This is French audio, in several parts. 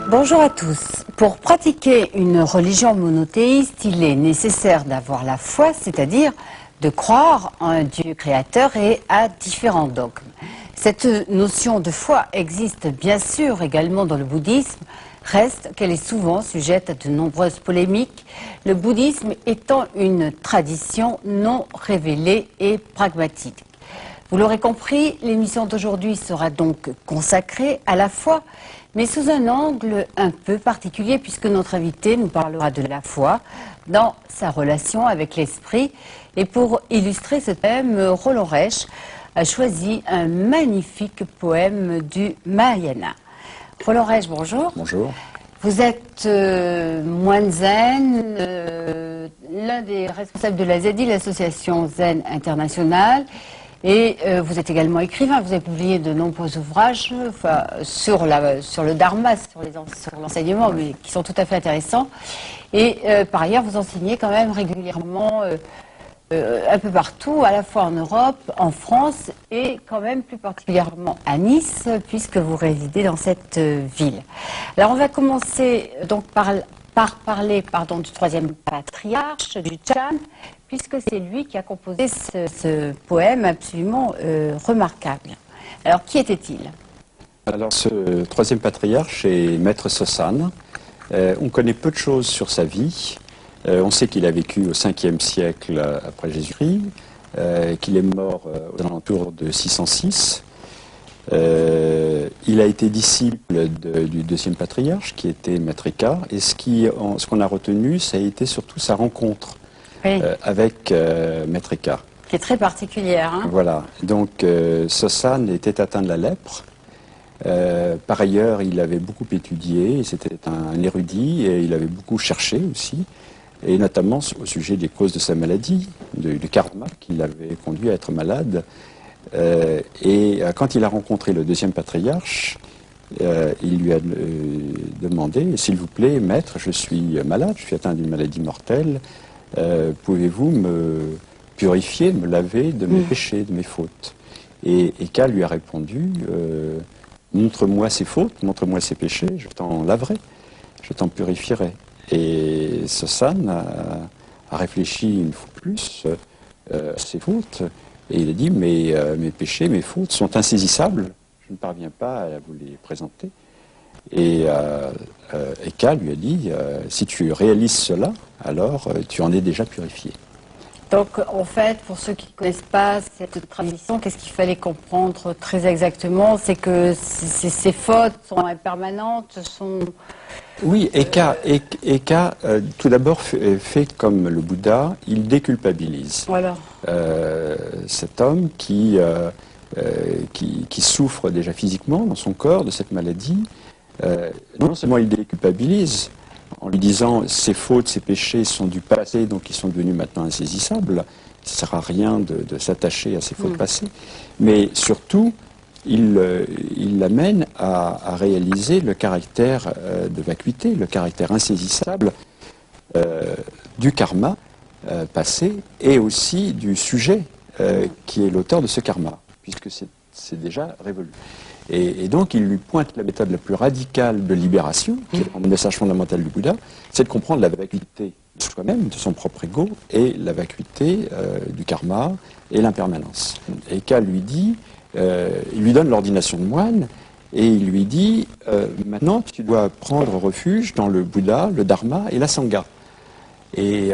Bonjour à tous. Pour pratiquer une religion monothéiste, il est nécessaire d'avoir la foi, c'est-à-dire de croire en un Dieu créateur et à différents dogmes. Cette notion de foi existe bien sûr également dans le bouddhisme, reste qu'elle est souvent sujette à de nombreuses polémiques, le bouddhisme étant une tradition non révélée et pragmatique. Vous l'aurez compris, l'émission d'aujourd'hui sera donc consacrée à la foi, mais sous un angle un peu particulier puisque notre invité nous parlera de la foi dans sa relation avec l'esprit. Et pour illustrer ce thème, Roland Reich a choisi un magnifique poème du Mahayana. Roland Reich, bonjour. Bonjour. Vous êtes moine zen, l'un des responsables de la ZI, l'association Zen Internationale. Et vous êtes également écrivain, vous avez publié de nombreux ouvrages sur le dharma, sur l'enseignement, mais qui sont tout à fait intéressants. Et par ailleurs, vous enseignez quand même régulièrement un peu partout, à la fois en Europe, en France et quand même plus particulièrement à Nice, puisque vous résidez dans cette ville. Alors on va commencer donc par parler du troisième patriarche, du Chan, puisque c'est lui qui a composé ce poème absolument remarquable. Alors, qui était-il? Alors, ce troisième patriarche est Maître Sossan. On connaît peu de choses sur sa vie. On sait qu'il a vécu au 5e siècle après Jésus-Christ, qu'il est mort aux alentours de 606. Il a été disciple du deuxième patriarche, qui était Maître Eka. Et ce qu'on a retenu, ça a été surtout sa rencontre. Oui. Avec Maître Eka. Qui est très particulière. Hein. Voilà. Donc, Sossan était atteint de la lèpre. Par ailleurs, il avait beaucoup étudié. C'était un érudit et il avait beaucoup cherché aussi. Et notamment au sujet des causes de sa maladie, du karma qui l'avait conduit à être malade. Et quand il a rencontré le deuxième patriarche, il lui a demandé, s'il vous plaît, maître, je suis malade, je suis atteint d'une maladie mortelle. Pouvez-vous me purifier, me laver de mes péchés, de mes fautes? Et Eka lui a répondu, montre-moi ses fautes, montre-moi ses péchés, je t'en laverai, je t'en purifierai. Et Sossan a réfléchi une fois plus à ses fautes, et il a dit, mes péchés, mes fautes sont insaisissables, je ne parviens pas à vous les présenter. Et Eka lui a dit, si tu réalises cela, alors tu en es déjà purifié. Donc en fait, pour ceux qui ne connaissent pas cette tradition, qu'est-ce qu'il fallait comprendre très exactement? C'est que ces fautes sont impermanentes, sont... Oui, Eka tout d'abord fait comme le Bouddha, il déculpabilise. Voilà. Cet homme qui souffre déjà physiquement dans son corps de cette maladie, non seulement il déculpabilise en lui disant ses fautes, ses péchés sont du passé, donc ils sont devenus maintenant insaisissables, ça ne sert à rien de s'attacher à ses fautes passées, mais surtout il l'amène à réaliser le caractère de vacuité, le caractère insaisissable du karma passé et aussi du sujet qui est l'auteur de ce karma, puisque c'est déjà révolu. Et donc, il lui pointe la méthode la plus radicale de libération, qui est le message fondamental du Bouddha, c'est de comprendre la vacuité de soi-même, de son propre ego, et la vacuité du karma et l'impermanence. Et Eka lui dit, il lui donne l'ordination de moine, et il lui dit, maintenant, tu dois prendre refuge dans le Bouddha, le Dharma et la Sangha. Et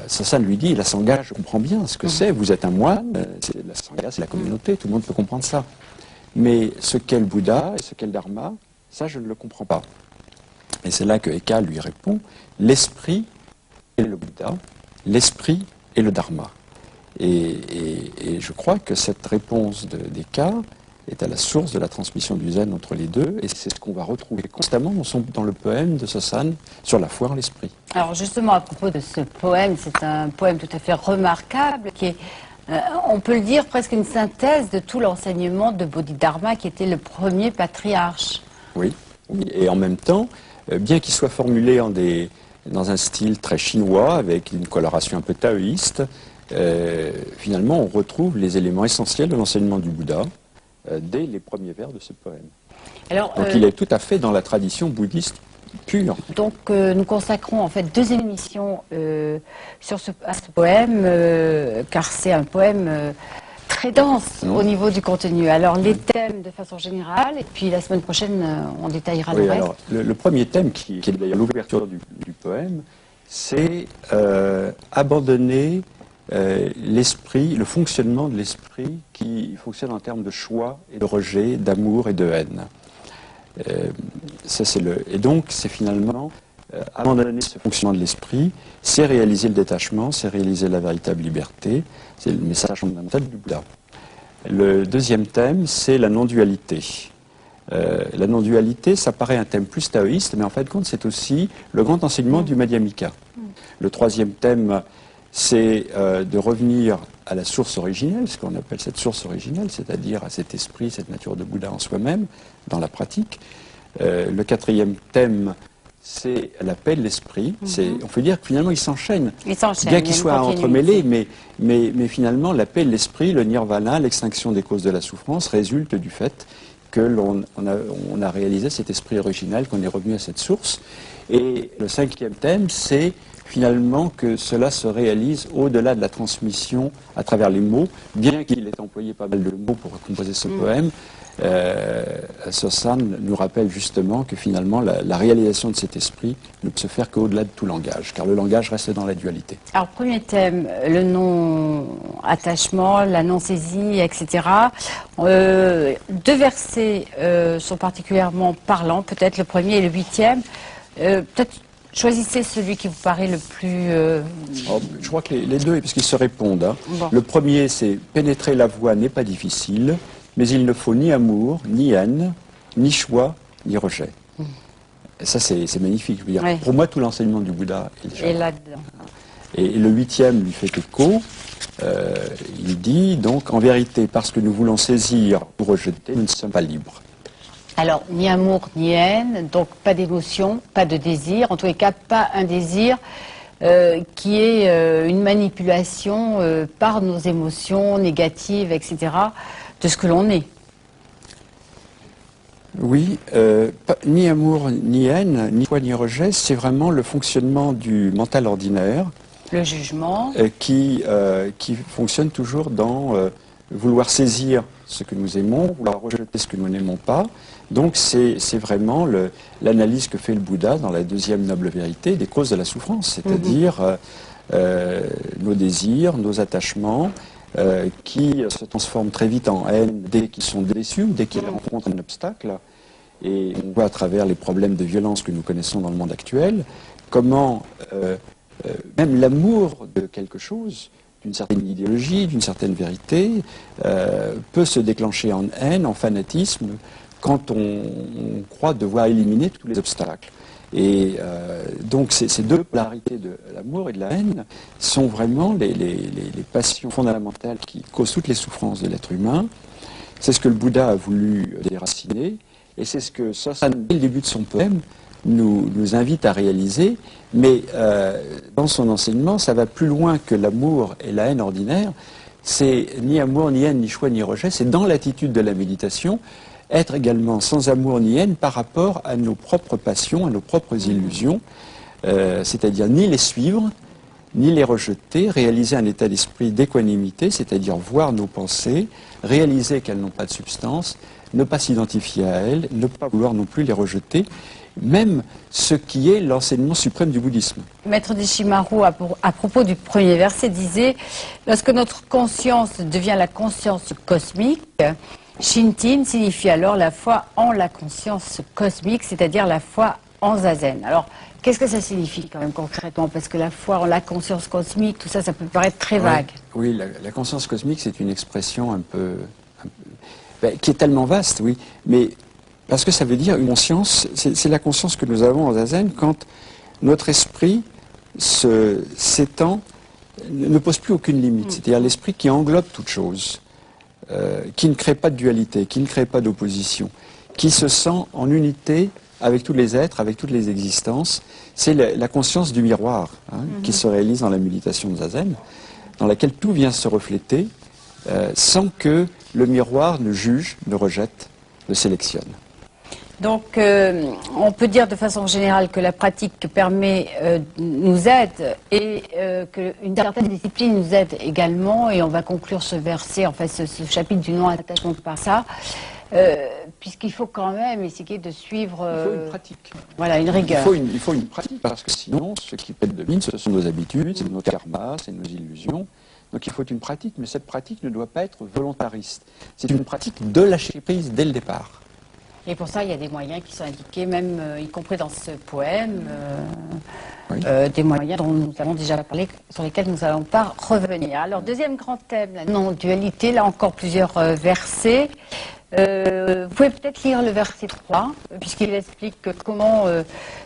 Sossan lui dit, la Sangha, je comprends bien ce que c'est, vous êtes un moine, la Sangha, c'est la communauté, tout le monde peut comprendre ça. Mais ce qu'est le Bouddha et ce qu'est le Dharma, ça je ne le comprends pas. Et c'est là que Eka lui répond, l'esprit est le Bouddha, l'esprit est le Dharma. Et je crois que cette réponse d'Eka est à la source de la transmission du zen entre les deux, et c'est ce qu'on va retrouver constamment dans le poème de Sossan sur la foi en l'esprit. Alors justement, à propos de ce poème, c'est un poème tout à fait remarquable qui est... on peut le dire, presque une synthèse de tout l'enseignement de Bodhidharma qui était le premier patriarche. Oui, et en même temps, bien qu'il soit formulé dans un style très chinois, avec une coloration un peu taoïste, finalement on retrouve les éléments essentiels de l'enseignement du Bouddha dès les premiers vers de ce poème. Alors, donc il est tout à fait dans la tradition bouddhiste pur. Donc nous consacrons en fait 2 émissions à ce poème, car c'est un poème très dense au niveau du contenu. Alors les thèmes de façon générale, et puis la semaine prochaine on détaillera le reste. Alors, le premier thème, qui est d'ailleurs l'ouverture du poème, c'est abandonner l'esprit, le fonctionnement de l'esprit qui fonctionne en termes de choix et de rejet, d'amour et de haine. Et donc, c'est finalement abandonner ce fonctionnement de l'esprit, c'est réaliser le détachement, c'est réaliser la véritable liberté. C'est le message fondamental du Bouddha. Le deuxième thème, c'est la non-dualité. La non-dualité, ça paraît un thème plus taoïste, mais en fin de compte, c'est aussi le grand enseignement du Madhyamika. Le troisième thème, c'est de revenir à la source originelle, ce qu'on appelle cette source originelle, c'est-à-dire à cet esprit, cette nature de Bouddha en soi-même, dans la pratique. Le quatrième thème, c'est la paix de l'esprit. On peut dire que finalement, ils s'enchaînent. Bien qu'ils soient entremêlés, mais finalement, la paix de l'esprit, le nirvana, l'extinction des causes de la souffrance, résulte du fait que l'on a réalisé cet esprit original, qu'on est revenu à cette source. Et le cinquième thème, c'est finalement que cela se réalise au-delà de la transmission à travers les mots, bien qu'il ait employé pas mal de mots pour composer ce poème. Sosan nous rappelle justement que finalement la réalisation de cet esprit ne peut se faire qu'au-delà de tout langage, car le langage reste dans la dualité. Alors, premier thème, le non-attachement, la non-saisie, etc. 2 versets sont particulièrement parlants, peut-être le premier et le 8e. Peut-être choisissez celui qui vous paraît le plus... Je crois que les deux, parce qu'ils se répondent. Hein. Bon. Le premier, c'est « Pénétrer la voie n'est pas difficile, mais il ne faut ni amour, ni haine, ni choix, ni rejet. » Et ça, c'est magnifique. Je veux dire, pour moi, tout l'enseignement du Bouddha est là-dedans. Et le 8e lui fait écho. Il dit donc, en vérité, parce que nous voulons saisir ou rejeter, nous ne sommes pas libres. Alors, ni amour, ni haine, donc pas d'émotion, pas de désir, en tous les cas, pas un désir qui est une manipulation par nos émotions négatives, etc., de ce que l'on est. Oui, ni amour, ni haine, ni foi, ni rejet, c'est vraiment le fonctionnement du mental ordinaire. Le jugement. Qui fonctionne toujours dans vouloir saisir ce que nous aimons, vouloir rejeter ce que nous n'aimons pas. Donc c'est vraiment l'analyse que fait le Bouddha dans la deuxième noble vérité des causes de la souffrance, c'est-à-dire nos désirs, nos attachements, qui se transforment très vite en haine dès qu'ils sont déçus, dès qu'ils rencontrent un obstacle. Et on voit à travers les problèmes de violence que nous connaissons dans le monde actuel, comment même l'amour de quelque chose, d'une certaine idéologie, d'une certaine vérité, peut se déclencher en haine, en fanatisme, quand on croit devoir éliminer tous les obstacles. Et donc ces deux polarités de l'amour et de la haine sont vraiment les passions fondamentales qui causent toutes les souffrances de l'être humain. C'est ce que le Bouddha a voulu déraciner, et c'est ce que Sosan, dès le début de son poème, nous invite à réaliser, mais dans son enseignement, ça va plus loin que l'amour et la haine ordinaire. C'est ni amour, ni haine, ni choix, ni rejet, c'est dans l'attitude de la méditation, être également sans amour ni haine par rapport à nos propres passions, à nos propres illusions, c'est-à-dire ni les suivre, ni les rejeter, réaliser un état d'esprit d'équanimité, c'est-à-dire voir nos pensées, réaliser qu'elles n'ont pas de substance, ne pas s'identifier à elles, ne pas vouloir non plus les rejeter, même ce qui est l'enseignement suprême du bouddhisme. Maître Deshimaru, à propos du premier verset, disait « Lorsque notre conscience devient la conscience cosmique, Shintin signifie alors la foi en la conscience cosmique, c'est-à-dire la foi en Zazen. » Alors, qu'est-ce que ça signifie quand même concrètement? Parce que la foi en la conscience cosmique, tout ça, ça peut paraître très vague. Oui, la conscience cosmique, c'est une expression qui est tellement vaste, oui, mais parce que ça veut dire une conscience, c'est la conscience que nous avons en Zazen quand notre esprit s'étend, ne pose plus aucune limite, c'est-à-dire l'esprit qui englobe toute chose, qui ne crée pas de dualité, qui ne crée pas d'opposition, qui se sent en unité avec tous les êtres, avec toutes les existences. C'est la conscience du miroir qui se réalise dans la méditation de Zazen, dans laquelle tout vient se refléter sans que le miroir ne juge, ne rejette, ne sélectionne. Donc, on peut dire de façon générale que la pratique nous aide et qu'une certaine discipline nous aide également. Et on va conclure ce verset, enfin ce chapitre du non-attachement par ça, puisqu'il faut quand même essayer de suivre. Il faut une pratique. Voilà, une rigueur. Il faut une pratique, parce que sinon, ce qui prédomine, ce sont nos habitudes, c'est nos karmas, c'est nos illusions. Donc il faut une pratique, mais cette pratique ne doit pas être volontariste. C'est une pratique de lâcher prise dès le départ. Et pour ça, il y a des moyens qui sont indiqués, même y compris dans ce poème, Oui. des moyens dont nous avons déjà parlé, sur lesquels nous n'allons pas revenir. Alors, deuxième grand thème, la non-dualité, là encore plusieurs versets. Vous pouvez peut-être lire le verset 3, puisqu'il explique comment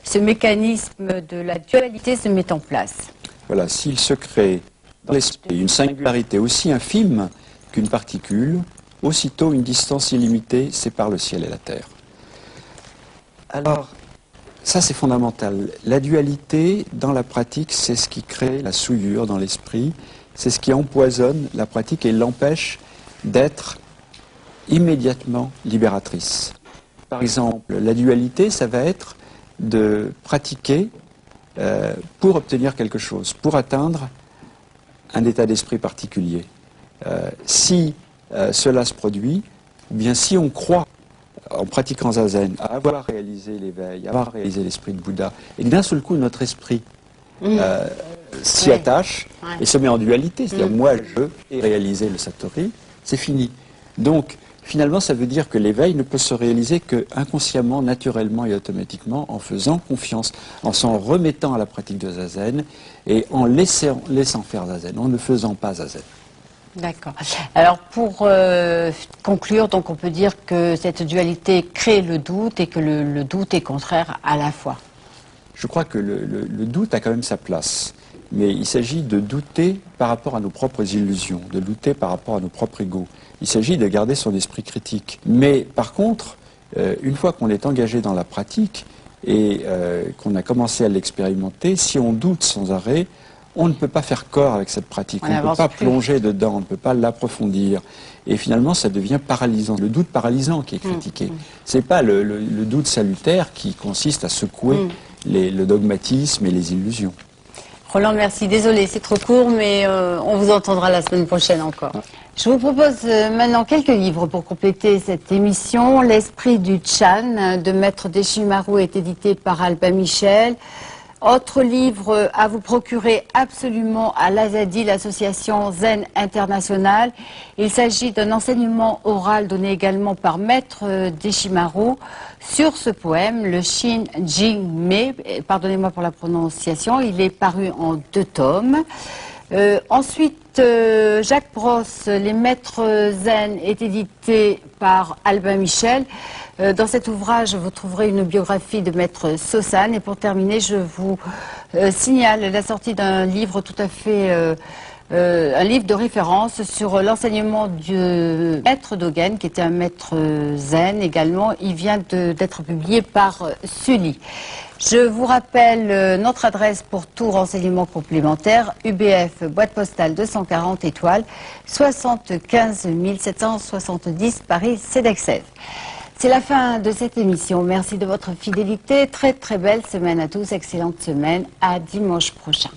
ce mécanisme de la dualité se met en place. Voilà, s'il se crée dans l'esprit une singularité aussi infime qu'une particule, aussitôt une distance illimitée sépare le ciel et la terre. Alors, ça c'est fondamental. La dualité dans la pratique, c'est ce qui crée la souillure dans l'esprit, c'est ce qui empoisonne la pratique et l'empêche d'être immédiatement libératrice. Par exemple, la dualité, ça va être de pratiquer pour obtenir quelque chose, pour atteindre un état d'esprit particulier. Si cela se produit, ou bien si on croit, en pratiquant Zazen, à avoir réalisé l'éveil, à avoir réalisé l'esprit de Bouddha, et que d'un seul coup notre esprit s'y attache et se met en dualité, c'est-à-dire moi je ai réalisé le Satori, c'est fini. Donc finalement ça veut dire que l'éveil ne peut se réaliser que inconsciemment, naturellement et automatiquement, en faisant confiance, en s'en remettant à la pratique de Zazen et en laissant faire Zazen, en ne faisant pas Zazen. D'accord. Alors pour conclure, donc on peut dire que cette dualité crée le doute et que le doute est contraire à la foi. Je crois que le doute a quand même sa place, mais il s'agit de douter par rapport à nos propres illusions, de douter par rapport à nos propres égos. Il s'agit de garder son esprit critique. Mais par contre, une fois qu'on est engagé dans la pratique et qu'on a commencé à l'expérimenter, si on doute sans arrêt, on ne peut pas faire corps avec cette pratique, on ne peut pas plonger dedans, on ne peut pas l'approfondir. Et finalement, ça devient paralysant. Le doute paralysant qui est critiqué. Ce n'est pas le doute salutaire qui consiste à secouer le dogmatisme et les illusions. Roland, merci. Désolé, c'est trop court, mais on vous entendra la semaine prochaine encore. Je vous propose maintenant quelques livres pour compléter cette émission. L'Esprit du Chan de Maître Deshimaru est édité par Albin Michel. Autre livre à vous procurer absolument à l'Azadi, l'association Zen Internationale. Il s'agit d'un enseignement oral donné également par Maître Deshimaru sur ce poème, le Shin Jing Me. Pardonnez-moi pour la prononciation, il est paru en 2 tomes. Ensuite, Jacques Brosse, Les Maîtres Zen, est édité par Albin Michel. Dans cet ouvrage, vous trouverez une biographie de Maître Sosan. Et pour terminer, je vous signale la sortie d'un livre tout à fait... un livre de référence sur l'enseignement du Maître Dogen, qui était un Maître Zen également. Il vient d'être publié par Sully. Je vous rappelle notre adresse pour tout renseignement complémentaire, UBF, boîte postale 240 étoiles, 75 770 Paris, CEDEX. C'est la fin de cette émission. Merci de votre fidélité. Très très belle semaine à tous. Excellente semaine. À dimanche prochain.